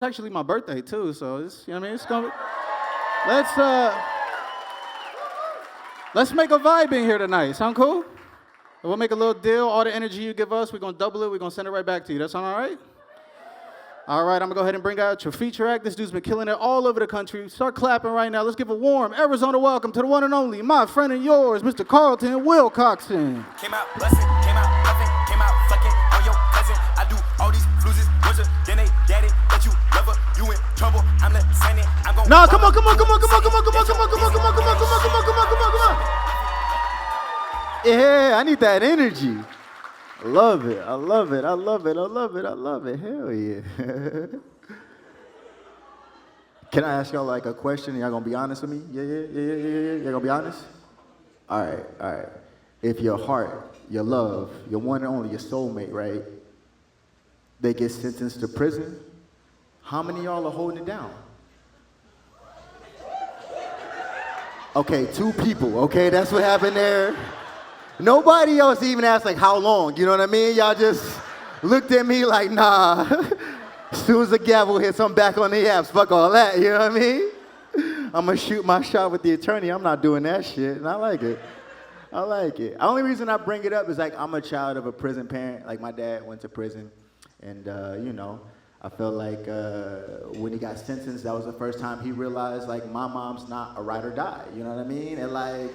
actually my birthday too, so it's, you know what I mean? It's gonna be, let's let's make a vibe in here tonight. Sound cool? We'll make a little deal. All the energy you give us, we're gonna double it. We're gonna send it right back to you. That sound all right? All right, I'm gonna go ahead and bring out your feature act. This dude's been killing it all over the country. Start clapping right now. Let's give a warm Arizona welcome to the one and only, my friend and yours, Mr. Carlton Wilcoxson. Came out bustin', came out bluffing, came out fucking on your cousin. I do all these fluses, wizard, then they daddy, but you lover, you in trouble. I'm the same, I'm gon' No, come on, come on, come on, come on, come on, come on, come on, come on, come on, come on, come on, come on, come on, come on, come on. Yeah, I need that energy. I love it. I love it. I love it. I love it. I love it. Hell yeah. Can I ask y'all like a question? Y'all gonna be honest with me? Yeah. Y'all gonna be honest? All right. If your heart, your love, your one and only, your soulmate, right? They get sentenced to prison. How many of y'all are holding it down? Okay, 2 people. Okay, that's what happened there. Nobody else even asked like how long, you know what I mean? Y'all just looked at me like, nah. As soon as the gavel hits, I'm back on the apps. Fuck all that, you know what I mean? I'm gonna shoot my shot with the attorney. I'm not doing that shit, and I like it. I like it. The only reason I bring it up is like I'm a child of a prison parent. Like my dad went to prison, and you know, I felt like when he got sentenced, that was the first time he realized like my mom's not a ride or die. You know what I mean? And like,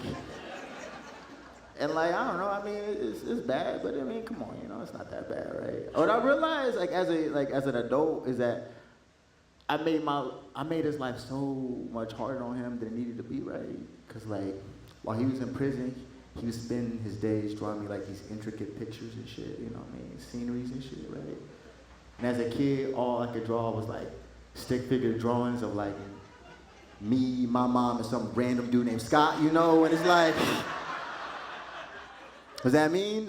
I don't know, I mean, it's bad, but I mean, come on, you know, it's not that bad, right? What I realized, like, as an adult, is that I made his life so much harder on him than it needed to be, right? Because, like, while he was in prison, he was spending his days drawing me, like, these intricate pictures and shit, you know what I mean? Sceneries and shit, right? And as a kid, all I could draw was, like, stick figure drawings of, like, me, my mom, and some random dude named Scott, you know? And it's like... Does that mean?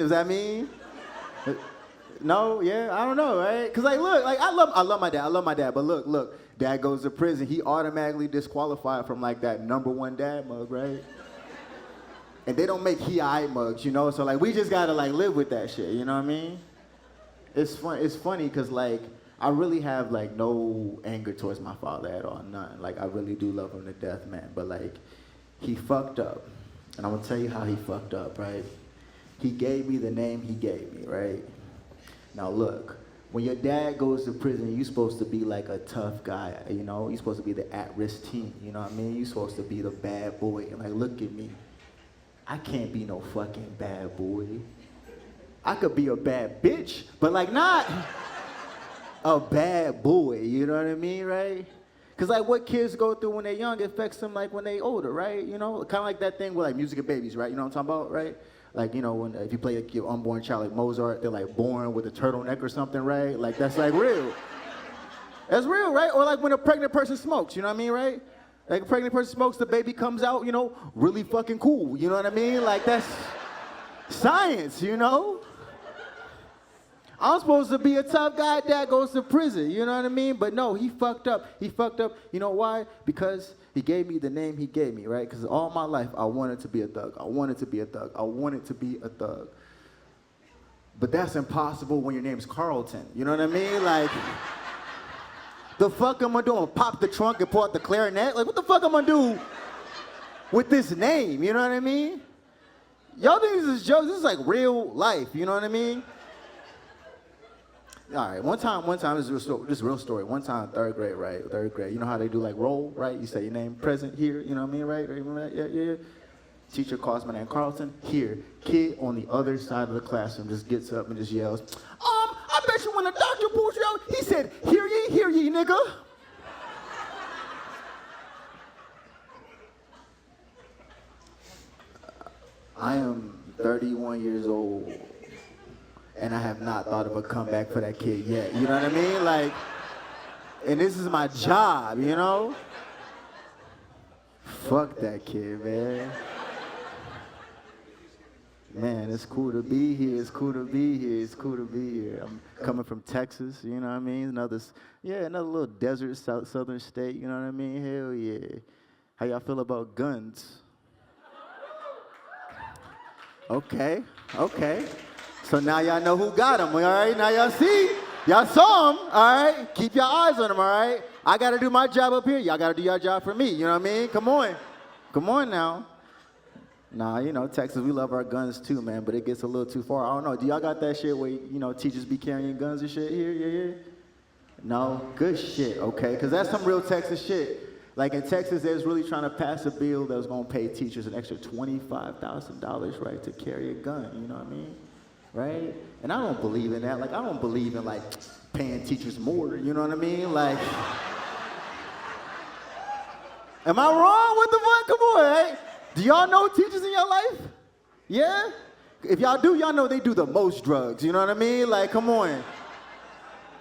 No, yeah, I don't know, right? Cause like, look, like I love my dad, but look, dad goes to prison, he automatically disqualified from like that #1 dad mug, right? And they don't make he-I mugs, you know, so like we just gotta like live with that shit, you know what I mean? It's funny cause like I really have like no anger towards my father at all, none. Like I really do love him to death, man, but like he fucked up, and I'm gonna tell you how he fucked up, right? He gave me the name he gave me, right? Now look, when your dad goes to prison, you're supposed to be like a tough guy, you know? You're supposed to be the at-risk teen, you know what I mean? You're supposed to be the bad boy, and like, look at me. I can't be no fucking bad boy. I could be a bad bitch, but like not a bad boy, you know what I mean, right? Cause like what kids go through when they're young affects them like when they older, right? You know, kind of like that thing with like music of babies, right? You know what I'm talking about, right? Like, you know, when if you play like, your unborn child like Mozart, they're like born with a turtleneck or something, right? Like that's like real. That's real, right? Or like when a pregnant person smokes, you know what I mean, right? Like a pregnant person smokes, the baby comes out, you know, really fucking cool, you know what I mean? Like that's science, you know? I'm supposed to be a tough guy that goes to prison, you know what I mean? But no, he fucked up. He fucked up. You know why? Because he gave me the name he gave me, right? Because all my life, I wanted to be a thug. I wanted to be a thug. I wanted to be a thug. But that's impossible when your name's Carlton, you know what I mean? Like, the fuck am I doing? Pop the trunk and pull out the clarinet? Like, what the fuck am I do with this name, you know what I mean? Y'all think this is jokes? This is like real life, you know what I mean? All right, one time, this is a real story. One time, 3rd grade, right? 3rd grade. You know how they do like roll, right? You say your name present here, you know what I mean, right? Remember that? Yeah. Teacher calls my name Carlton. Here, kid on the other side of the classroom just gets up and just yells, I bet you when the doctor pulls you out, he said, hear ye, nigga. I am 31 years old. And I have not thought of a comeback for that kid yet. You know what I mean? Like, and this is my job, you know? Fuck that kid, man. Man, it's cool to be here. It's cool to be here. I'm coming from Texas, you know what I mean? Another little desert southern state, you know what I mean? Hell yeah. How y'all feel about guns? Okay. So now y'all know who got them, all right? Now y'all see? Y'all saw him, all right? Keep your eyes on him, all right? I got to do my job up here. Y'all got to do your job for me. You know what I mean? Come on. Come on now. Nah, you know, Texas, we love our guns too, man, but it gets a little too far. I don't know. Do y'all got that shit where, you know, teachers be carrying guns and shit here? Yeah? No? Good shit, okay? Because that's some real Texas shit. Like in Texas, they was really trying to pass a bill that was going to pay teachers an extra $25,000, right, to carry a gun. You know what I mean? Right? And I don't believe in that. Like, I don't believe in, like, paying teachers more. You know what I mean? Like, am I wrong? What the fuck? Come on, right? Do y'all know teachers in your life? Yeah? If y'all do, y'all know they do the most drugs. You know what I mean? Like, come on.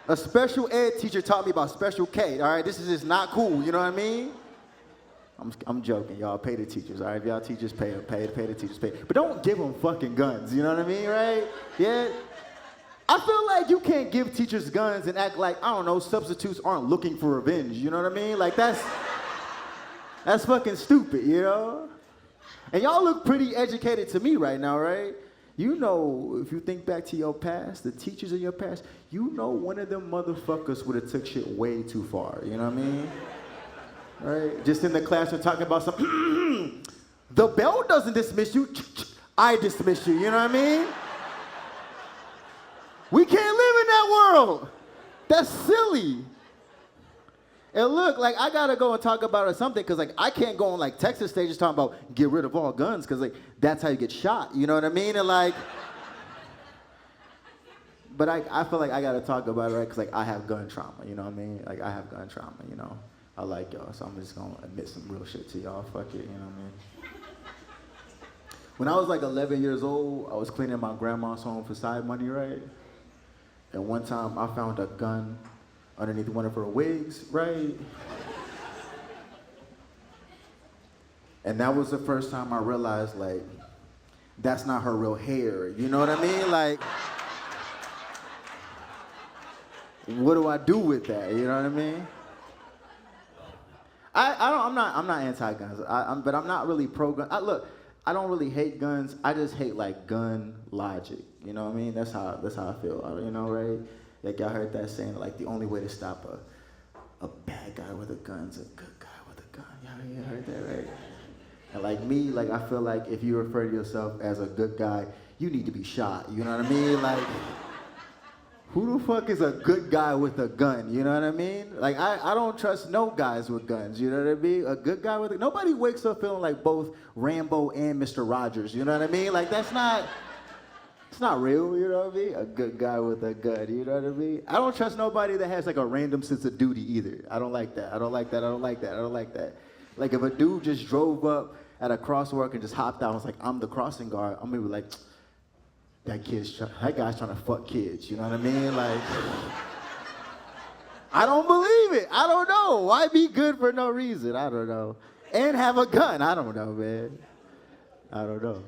A special ed teacher taught me about special K. All right? This is just not cool. You know what I mean? I'm joking, y'all. Pay the teachers, all right? If y'all teachers pay them, pay the teachers, pay. But don't give them fucking guns, you know what I mean, right? Yeah? I feel like you can't give teachers guns and act like, I don't know, substitutes aren't looking for revenge, you know what I mean? Like, that's fucking stupid, you know? And y'all look pretty educated to me right now, right? You know, if you think back to your past, the teachers in your past, you know one of them motherfuckers would have took shit way too far, you know what I mean? Right? Just in the classroom talking about something. The bell doesn't dismiss you. I dismiss you. You know what I mean? We can't live in that world. That's silly. And look, like, I gotta go and talk about it or something, because, like, I can't go on, like, Texas stages talking about get rid of all guns, because, like, that's how you get shot. You know what I mean? And, like, but I feel like I gotta talk about it, right? Because, like, I have gun trauma. You know what I mean? Like, I have gun trauma, you know? I like y'all, so I'm just gonna admit some real shit to y'all. Fuck it, you know what I mean? When I was like 11 years old, I was cleaning my grandma's home for side money, right? And one time I found a gun underneath one of her wigs, right? And that was the first time I realized, like, that's not her real hair. You know what I mean? Like, what do I do with that? You know what I mean? I'm not anti-guns, but I'm not really pro-gun. Look, I don't really hate guns. I just hate, like, gun logic. You know what I mean? That's how I feel. You know, right? Like, y'all heard that saying, like, the only way to stop a bad guy with a gun is a good guy with a gun. Y'all heard that, right? And like me, like, I feel like if you refer to yourself as a good guy, you need to be shot. You know what I mean? Like, who the fuck is a good guy with a gun? You know what I mean? Like, I don't trust no guys with guns. You know what I mean? A good guy with a... Nobody wakes up feeling like both Rambo and Mr. Rogers. You know what I mean? Like, that's not... It's not real, you know what I mean? A good guy with a gun, you know what I mean? I don't trust nobody that has, like, a random sense of duty either. I don't like that. I don't like that. I don't like that. I don't like that. Like, if a dude just drove up at a crosswalk and just hopped out and was like, I'm the crossing guard, I'm gonna be like... That guy's trying to fuck kids, you know what I mean? Like, I don't believe it. I don't know. Why be good for no reason? I don't know. And have a gun. I don't know, man. I don't know.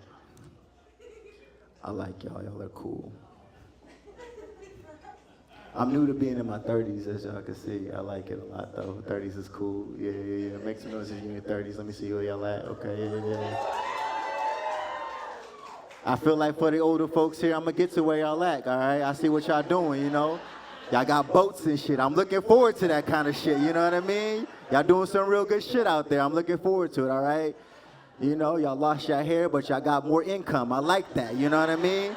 I like y'all. Y'all are cool. I'm new to being in my 30s, as y'all can see. I like it a lot, though. 30s is cool. Yeah. Make some noise if you're in your 30s. Let me see where y'all at. Okay, yeah. I feel like for the older folks here, I'm going to get to where y'all at, all right? I see what y'all doing, you know? Y'all got boats and shit. I'm looking forward to that kind of shit, you know what I mean? Y'all doing some real good shit out there. I'm looking forward to it, all right? You know, y'all lost your hair, but y'all got more income. I like that, you know what I mean?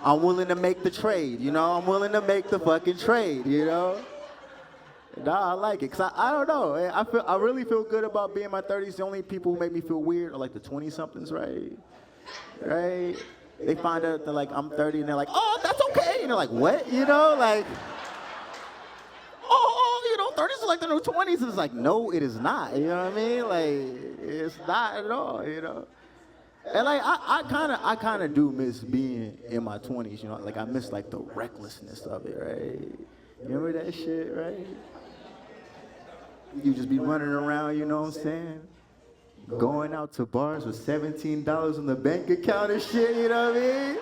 I'm willing to make the trade, you know? I'm willing to make the fucking trade, you know? Nah, I like it, because I don't know. I really feel good about being in my 30s. The only people who make me feel weird are like the 20-somethings, right? Right? They find out that, like, I'm 30 and they're like, oh, that's okay. And they're like, what? You know, like, oh, you know, 30s is like the new 20s. And it's like, no, it is not. You know what I mean? Like, it's not at all, you know? And, like, I kind of do miss being in my 20s, you know? Like, I miss, like, the recklessness of it, right? You remember that shit, right? You just be running around, you know what I'm saying? Going out to bars with $17 in the bank account and shit, you know what I mean?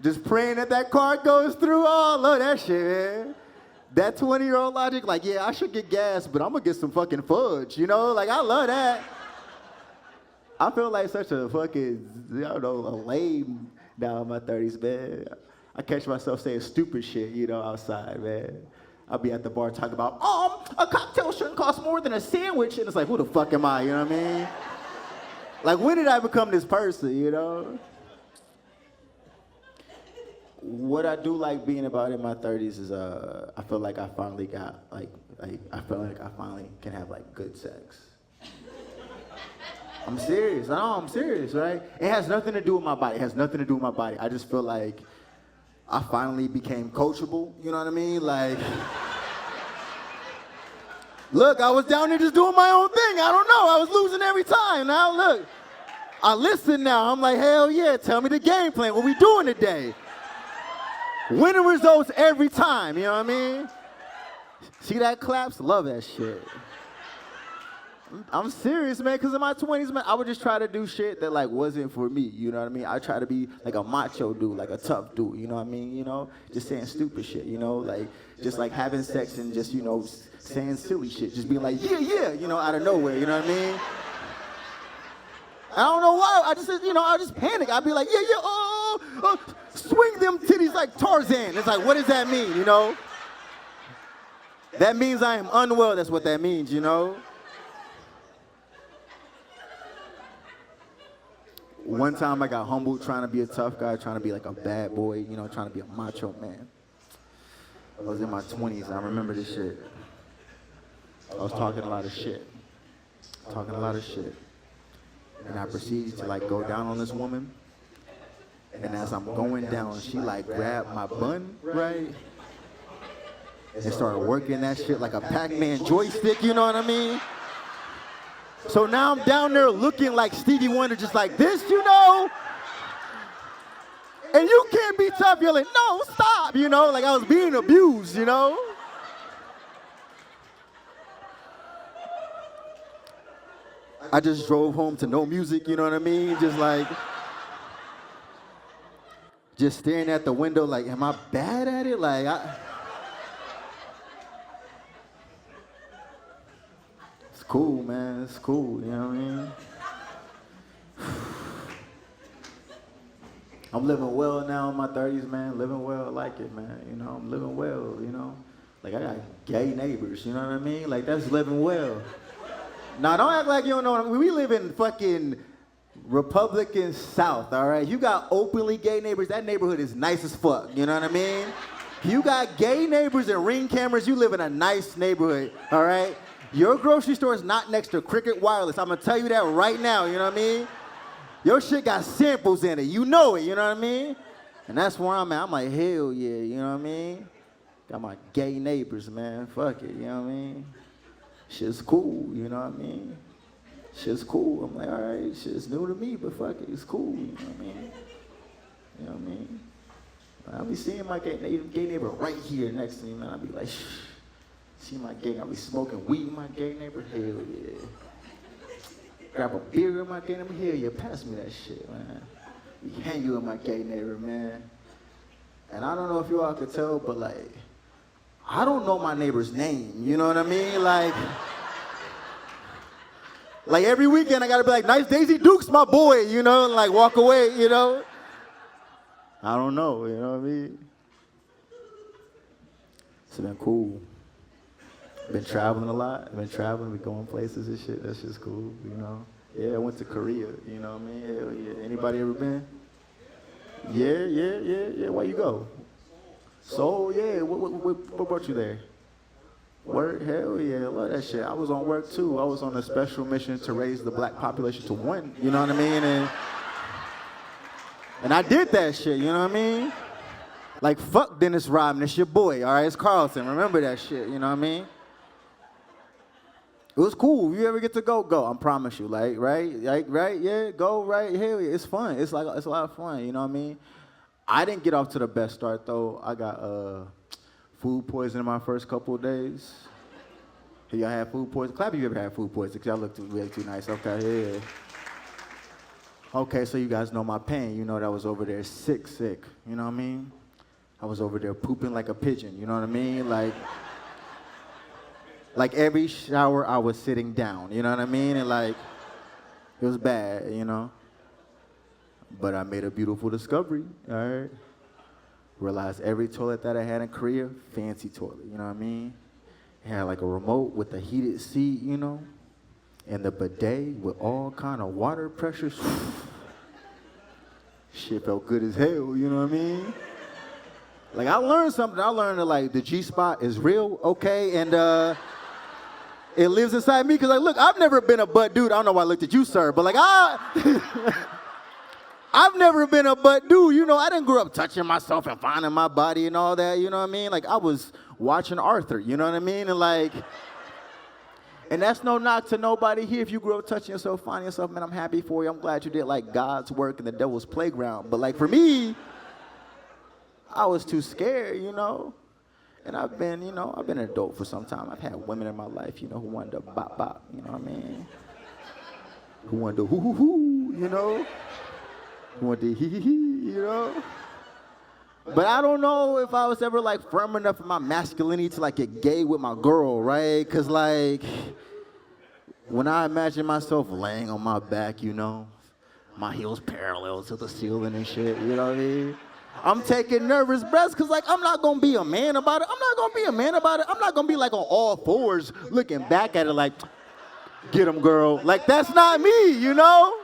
Just praying that card goes through. Oh, I love that shit, man. That 20-year-old logic, like, yeah, I should get gas, but I'm gonna get some fucking fudge, you know? Like, I love that. I feel like such a fucking, I don't know, a lame now in my 30s, man. I catch myself saying stupid shit, you know, outside, man. I'll be at the bar talking about, a cocktail shouldn't cost more than a sandwich. And it's like, who the fuck am I, you know what I mean? Like, when did I become this person, you know? What I do like being about in my 30s is I feel like I finally got, I feel like I finally can have, like, good sex. I'm serious. No, I'm serious, right? It has nothing to do with my body. It has nothing to do with my body. I just feel like I finally became coachable, you know what I mean? Like, look, I was down there just doing my own thing. I don't know. I was losing every time. Now, look, I listen now. I'm like, hell yeah, tell me the game plan. What we doing today? Winning results every time, you know what I mean? See that claps? Love that shit. I'm serious, man, because in my 20s, man, I would just try to do shit that, like, wasn't for me, you know what I mean? I try to be, like, a macho dude, like a tough dude, you know what I mean? You know, just saying stupid shit, you know? Like, just, like, having sex and just, you know, saying silly shit. Just being like, yeah, you know, out of nowhere, you know what I mean? I don't know why. I just panic. I'd be like, yeah, swing them titties like Tarzan. It's like, what does that mean, you know? That means I am unwell. That's what that means, you know? One time I got humbled trying to be a tough guy, trying to be like a bad boy, you know, trying to be a macho man. I was in my 20s. I remember this shit. I was talking a lot of shit. And I proceeded to, like, go down on this woman. And as I'm going down, she, like, grabbed my bun, right? And started working that shit like a Pac-Man joystick, you know what I mean? So now I'm down there looking like Stevie Wonder, just like this, you know? And you can't be tough. You're like, no, stop, you know? Like I was being abused, you know? I just drove home to no music, you know what I mean? Just staring at the window like, am I bad at it? Like, It's cool, man, it's cool, you know what I mean? I'm living well now in my 30s, man, living well, I like it, man, you know, I'm living well, you know? Like, I got gay neighbors, you know what I mean? Like, that's living well. Now, don't act like you don't know what I mean. We live in fucking Republican South, all right? You got openly gay neighbors, that neighborhood is nice as fuck, you know what I mean? You got gay neighbors and Ring cameras, you live in a nice neighborhood, all right? Your grocery store is not next to Cricket Wireless. I'm gonna tell you that right now, you know what I mean? Your shit got samples in it, you know it, you know what I mean? And that's where I'm at. I'm like, hell yeah, you know what I mean? Got my gay neighbors, man, fuck it, you know what I mean? Shit's cool, you know what I mean? Shit's cool. I'm like, all right, shit's new to me, but fuck it, it's cool, you know what I mean? You know what I mean? I'll be seeing my gay neighbor right here next to me, man. I'll be like, shh. See my gay, I'll be smoking weed in my gay neighbor, hell yeah. Grab a beer in my gay neighbor, hell yeah, pass me that shit, man. Be hanging with my gay neighbor, man. And I don't know if you all could tell, but like, I don't know my neighbor's name, you know what I mean? Like every weekend I gotta be like, nice Daisy Duke's my boy, you know, and like walk away, you know? I don't know, you know what I mean? It's been cool. Been traveling a lot, been going places and shit, that's just cool, you know? Yeah, I went to Korea, you know what I mean? Hell yeah. Anybody ever been? Yeah, where you go? So, yeah, what brought you there? Work? Hell yeah, I love that shit. I was on work too. I was on a special mission to raise the black population to 1, you know what I mean? And I did that shit, you know what I mean? Like, fuck Dennis Rodman, it's your boy, all right? It's Carlton, remember that shit, you know what I mean? It was cool. If you ever get to go, I promise you. Like, right, yeah, go, right, hell yeah, it's fun. It's a lot of fun, you know what I mean? I didn't get off to the best start, though. I got food poisoning my first couple of days. Y'all had food poisoning? Clap if you ever had food poisoning, because y'all look really too nice. Okay, yeah. Okay, so you guys know my pain. You know that I was over there sick. You know what I mean? I was over there pooping like a pigeon, you know what I mean? Like every shower, I was sitting down, you know what I mean? And like, it was bad, you know? But I made a beautiful discovery, all right? Realized every toilet that I had in Korea, fancy toilet, you know what I mean? It had like a remote with a heated seat, you know? And the bidet with all kind of water pressures. Shit felt good as hell, you know what I mean? Like, I learned something. I learned that, like, the G-spot is real, okay? And it lives inside me. Because, like, look, I've never been a butt dude. I don't know why I looked at you, sir. But, like, I've never been a butt dude. You know, I didn't grow up touching myself and finding my body and all that, you know what I mean? Like, I was watching Arthur, you know what I mean? And, like, and that's no knock to nobody here. If you grew up touching yourself, finding yourself, man, I'm happy for you. I'm glad you did, like, God's work in the devil's playground. But, like, for me, I was too scared, you know? And I've been an adult for some time. I've had women in my life, you know, who wanted to bop bop, you know what I mean? Who wanted to hoo hoo hoo, you know? Who wanted to hee hee hee, you know? But I don't know if I was ever, like, firm enough in my masculinity to, like, get gay with my girl, right? Because, like, when I imagine myself laying on my back, you know, my heels parallel to the ceiling and shit, you know what I mean? I'm taking nervous breaths because, like, I'm not going to be a man about it. I'm not going to be, like, on all fours looking back at it like, get him, girl. Like, that's not me, you know?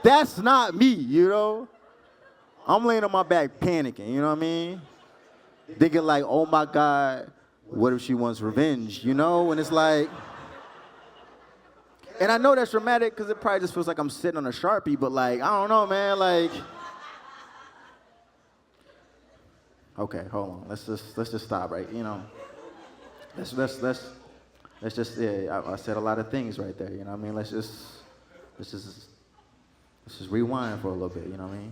That's not me, you know? I'm laying on my back panicking, you know what I mean? Thinking like, oh my God, what if she wants revenge, you know? And it's like, and I know that's dramatic because it probably just feels like I'm sitting on a Sharpie, but like, I don't know, man, like, okay, hold on, let's just stop, right? You know, let's just, yeah, I said a lot of things right there, you know what I mean? Let's just rewind for a little bit, you know what I mean?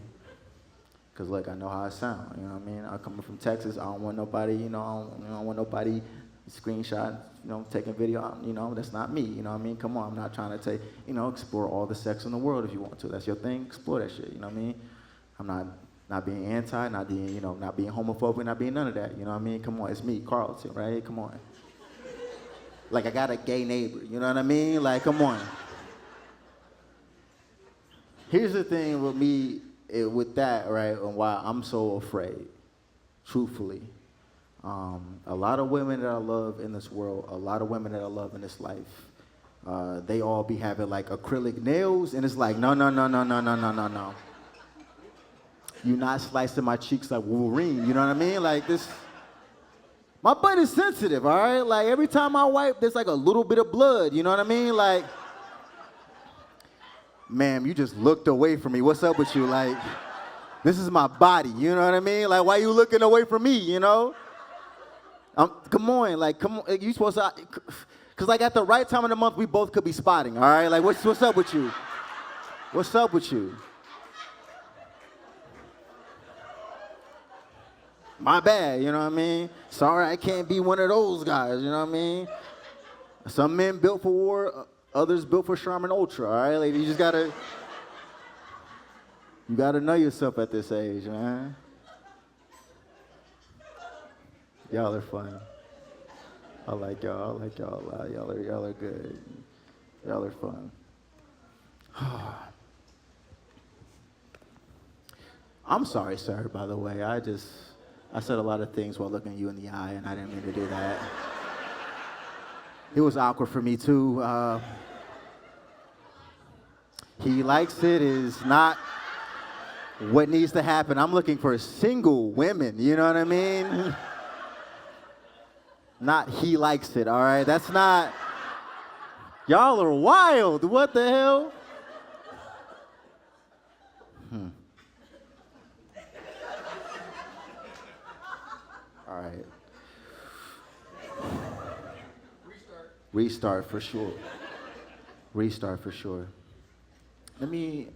Because, like, I know how I sound, you know what I mean? I'm coming from Texas. I don't want nobody, you know, I don't want nobody screenshot, you know, taking video. You know, that's not me, you know what I mean? Come on, I'm not trying to take, you know, explore all the sex in the world if you want to. That's your thing, explore that shit, you know what I mean? I'm not being anti, not being, you know, not being homophobic, not being none of that, you know what I mean? Come on, it's me, Carlton, right? Come on. Like, I got a gay neighbor, you know what I mean? Like, come on. Here's the thing with me, with that, right, and why I'm so afraid, truthfully. A lot of women that I love in this world, a lot of women that I love in this life, they all be having like acrylic nails, and it's like, no. You're not slicing my cheeks like Wolverine, you know what I mean? Like this, my butt is sensitive, all right? Like every time I wipe, there's like a little bit of blood, you know what I mean? Like, ma'am, you just looked away from me. What's up with you? Like, this is my body, you know what I mean? Like, why you looking away from me, you know? Come on, you supposed to, because like at the right time of the month, we both could be spotting, all right? Like, what's up with you? What's up with you? My bad, you know what I mean? Sorry, I can't be one of those guys, you know what I mean? Some men built for war, others built for Charmin Ultra, all right? Like, you gotta know yourself at this age, man. Y'all are fun. I like y'all. Y'all are good. Y'all are fun. I'm sorry, sir, by the way. I said a lot of things while looking you in the eye, and I didn't mean to do that. It was awkward for me, too. He likes it is not what needs to happen. I'm looking for single women, you know what I mean? Not he likes it, all right? That's not, y'all are wild. What the hell? All right. Restart for sure. Restart for sure. Let me.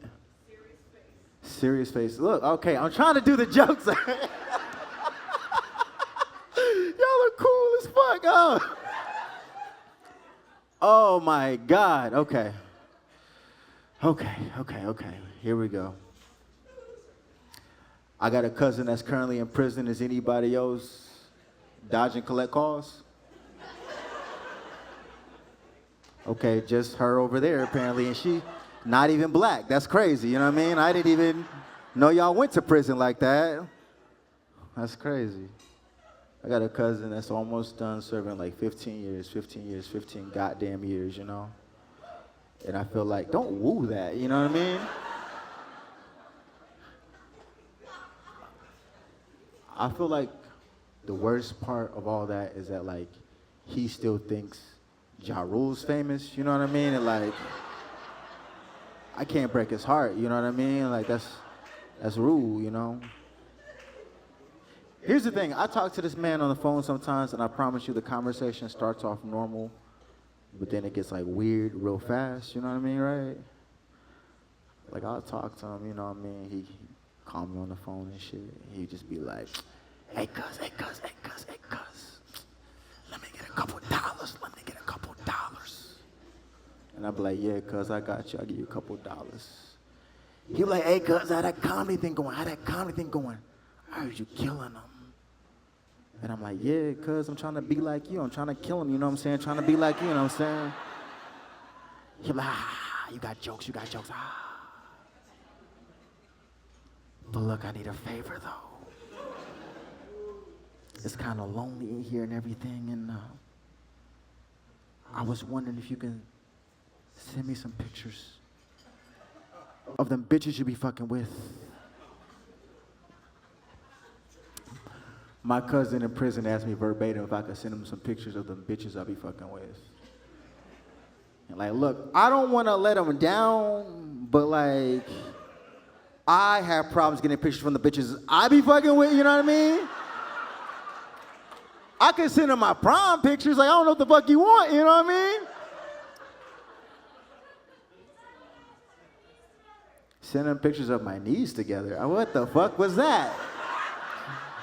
Serious face. Look, okay, I'm trying to do the jokes. Y'all are cool as fuck. Oh my God. Okay. Here we go. I got a cousin that's currently in prison. Is anybody else dodge and collect calls? Okay, just her over there apparently, and she not even black. That's crazy, you know what I mean? I didn't even know y'all went to prison like that. That's crazy. I got a cousin that's almost done serving like 15 years, 15 goddamn years, you know? And I feel like, don't woo that, you know what I mean? I feel like the worst part of all that is that, like, he still thinks Ja Rule's famous, you know what I mean? And, like, I can't break his heart, you know what I mean? Like, that's Rule, you know? Here's the thing, I talk to this man on the phone sometimes, and I promise you the conversation starts off normal, but then it gets, like, weird real fast, you know what I mean, right? Like, I'll talk to him, you know what I mean? He call me on the phone and shit. He'd just be like, hey, cuz, let me get a couple dollars, And I'd be like, yeah, cuz, I got you, I'll give you a couple dollars. He'd be like, hey, cuz, how that comedy thing going? I heard you killing them. And I'm like, yeah, cuz, I'm trying to be like you. I'm trying to kill him, you know what I'm saying? Trying to be like you, you know what I'm saying? He'd be like, you got jokes, But look, I need a favor, though. It's kind of lonely in here and everything, and I was wondering if you can send me some pictures of them bitches you be fucking with. My cousin in prison asked me verbatim if I could send him some pictures of them bitches I be fucking with. And like, look, I don't want to let him down, but like, I have problems getting pictures from the bitches I be fucking with, you know what I mean? I can send him my prom pictures, like, I don't know what the fuck you want, you know what I mean? Send him pictures of my knees together. What the fuck was that?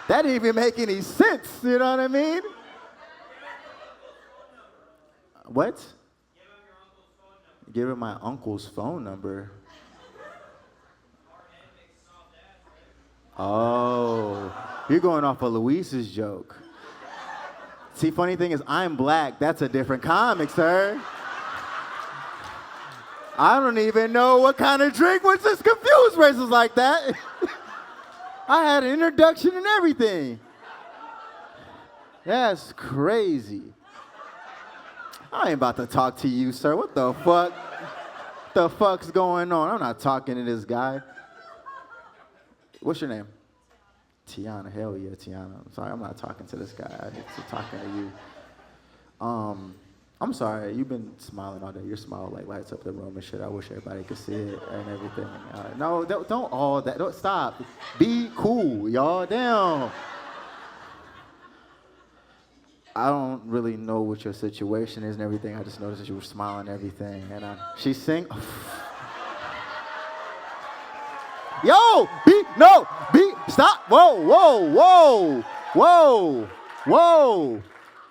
That didn't even make any sense, you know what I mean? What? Give him my uncle's phone number. Oh, you're going off of Luis's joke. See, funny thing is, I'm black. That's a different comic, sir. I don't even know what kind of drink was this confused races like that. I had an introduction and everything. That's crazy. I ain't about to talk to you, sir. What the fuck? The fuck's going on? I'm not talking to this guy. What's your name? Tiana. Hell yeah, Tiana. I'm sorry, I'm not talking to this guy. I'm talking to you. I'm sorry, you've been smiling all day. Your smile like lights up the room and shit. I wish everybody could see it and everything. No, don't all that. Don't stop. Be cool, y'all. Damn. I don't really know what your situation is and everything. I just noticed that you were smiling and everything. And she sing. Yo, stop. Whoa.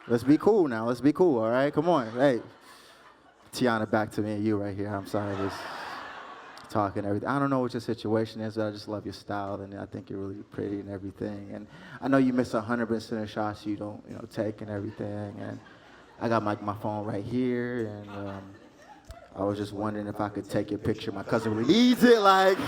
Let's be cool now. Let's be cool, all right? Come on. Hey, Tiana, back to me and you right here. I'm sorry, just talking and everything. I don't know what your situation is, but I just love your style, and I think you're really pretty and everything. And I know you miss 100% of shots you don't, take and everything. And I got my phone right here, and I was just wondering if I could take your picture. My cousin really needs it, like.